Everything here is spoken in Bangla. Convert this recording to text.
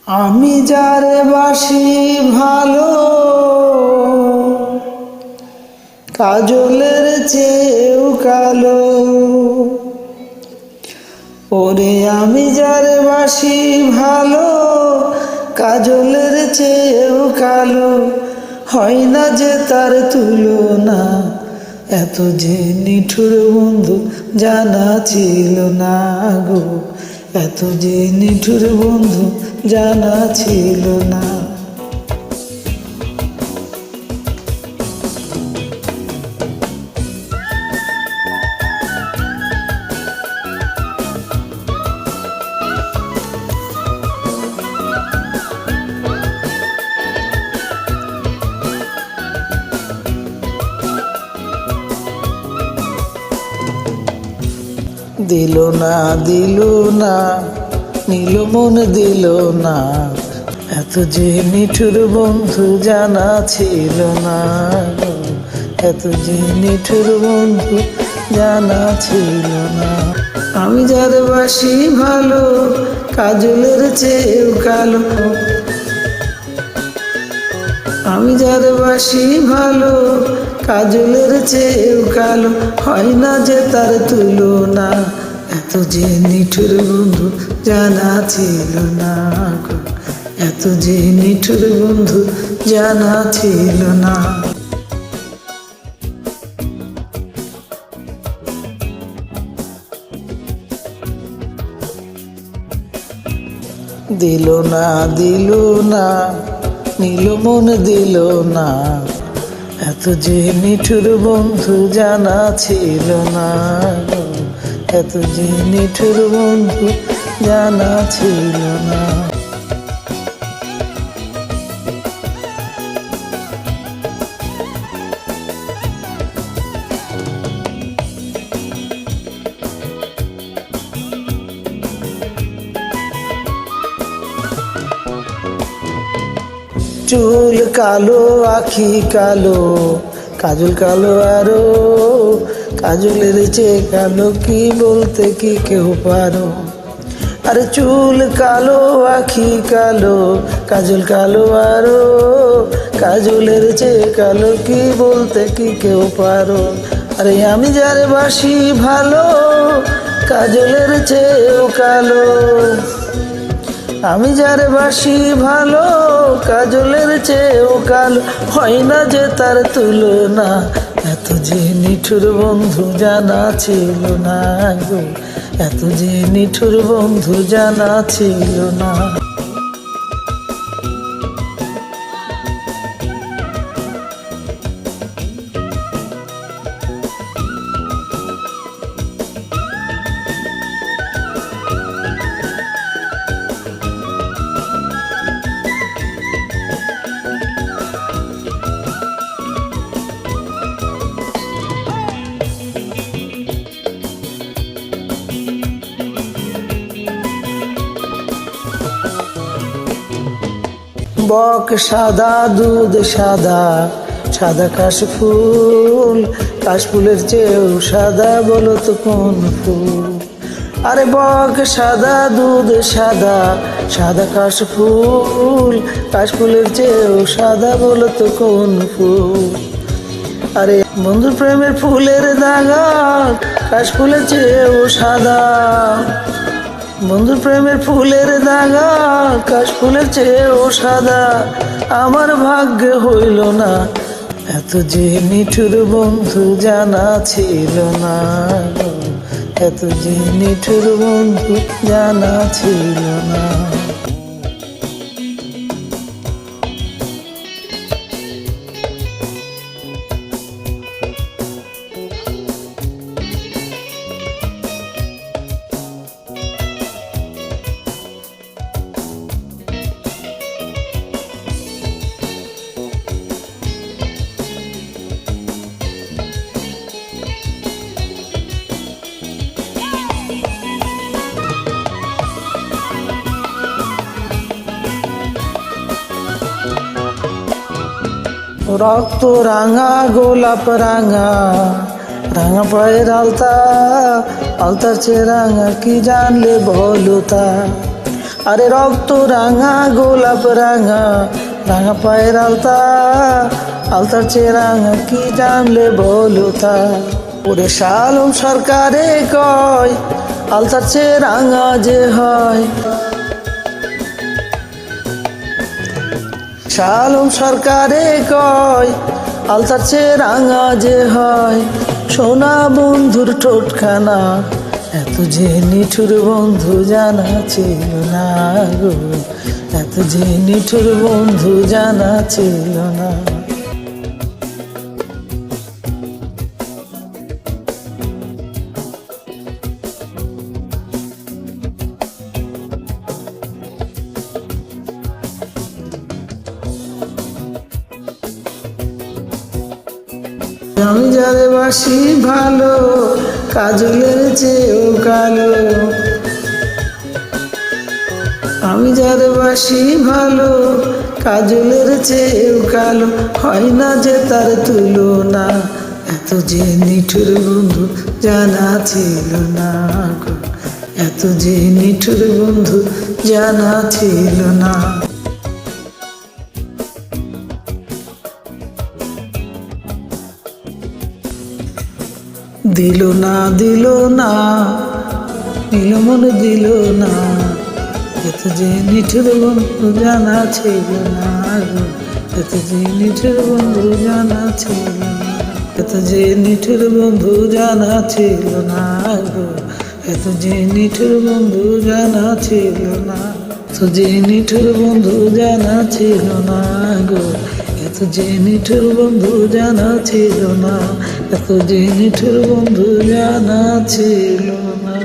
আমি যারে বাসি ভালো, কাজলের চেয়েও কালো। ওরে আমি যারে বাসি ভালো, কাজলের চেয়েও কালো। হয় না যে তার তুলনা, এত যে নিঠুর বন্ধু জানা ছিল না গো। এত যে নিঠুর বন্ধু জানা ছিল না। দিল না দিল না, নীল মন দিল না, এত যে নিঠুর বন্ধু জানা ছিল না। এত যে নিঠুর বন্ধু জানা ছিল না। আমি যার বাসি ভালো, কাজলের চেয়েও কালো। আমি যার বাসি ভালো, কাজলের চেয়েও কালো। হয় না যে তার তুলনা, এত যে নিঠুর বন্ধু জানা ছিল না গো। এত যে নিঠুর বন্ধু জানা ছিল না। দিল না দিল না, নীল মন দিল না, এত যে নিঠুর বন্ধু জানা ছিল না। এত যে নিঠুর বন্ধু জানা ছিল না। চুল কালো, আখি কালো, কাজল কালো আরো। কাজলের চেয়ে কালো কি বলতে কি কেউ পারো? আরে চুল কালো, আখি কালো, কাজল কালো আরো। কাজলের চেয়ে কালো কি বলতে কি কেউ পারো? আরে আমি যারে বাসি ভালো, কাজলের চেয়েও কালো। আমি যারে বাসি ভালো, কাজলের চেয়েও কালো। হয় না যে তার তুলনা, এত যে নিঠুর বন্ধু জানা ছিল না গো। এত যে নিঠুর বন্ধু জানা ছিল না। বক সাদা, দুধ সাদা, সাদা কাশফুল। কাশফুলের চেয়েও সাদা, বলো তো কোন ফুল? আরে বক সাদা, দুধ সাদা, সাদা কাশফুল। কাশফুলের চেয়েও সাদা, বলো তো কোন ফুল? আরে বন্ধুর প্রেমের ফুলের দাগা, কাশফুলের চেয়েও সাদা। বন্ধুর প্রেমের ফুলের দাগা, কাশফুলের চেয়েও সাদা। আমার ভাগ্যে হইল না, এত যে নিঠুর বন্ধু জানা ছিল না। এত যে নিঠুর বন্ধু জানা ছিল না। রক্ত রাঙা, গোলাপ রাঙা, রাঙা পায়ের আলতা। আলতার চেয়ে রাঙা কি জানলে বলো তা? আরে রক্ত রাঙা গোলাপ রাঙা, রাঙা পায়ের আলতা, আলতার চেয়ে রাঙা কি জানলে বলো তা। ওরে শালম সরকারে কয় আলতার চেয়ে রাঙা যে হয়, শালম সরকারে কয় আলতার চেয়ে রাঙা যে হয়। সোনা বন্ধুর টোটখানা, এত যে নিঠুর বন্ধু জানা ছিল না গো, এত যে নিঠুর বন্ধু জানা ছিল না। আমি যারে বাসি ভালো, কাজলের চেয়েও কালো। আমি যারে বাসি ভালো, কাজলের চেয়েও কালো। হয় না যে তার তুলনা, এত যে নিঠুর বন্ধু জানা ছিল না গো, এত যে নিঠুর বন্ধু জানা ছিল না। দিল না দিল না, নীল মন দিল না, এত যে নিঠুর বন্ধু জানা ছিল না গো, এত যে নিঠুর বন্ধু জানা ছিল না, এত যে নিঠুর বন্ধু জানা ছিল না গো, এত যে নিঠুর বন্ধু জানা ছিল না, এত যে নিঠুর বন্ধু জানা ছিল না গো, এত যে নিঠুর বন্ধু জানা ছিল না, এত যে নিঠুর বন্ধু জানা ছিল না।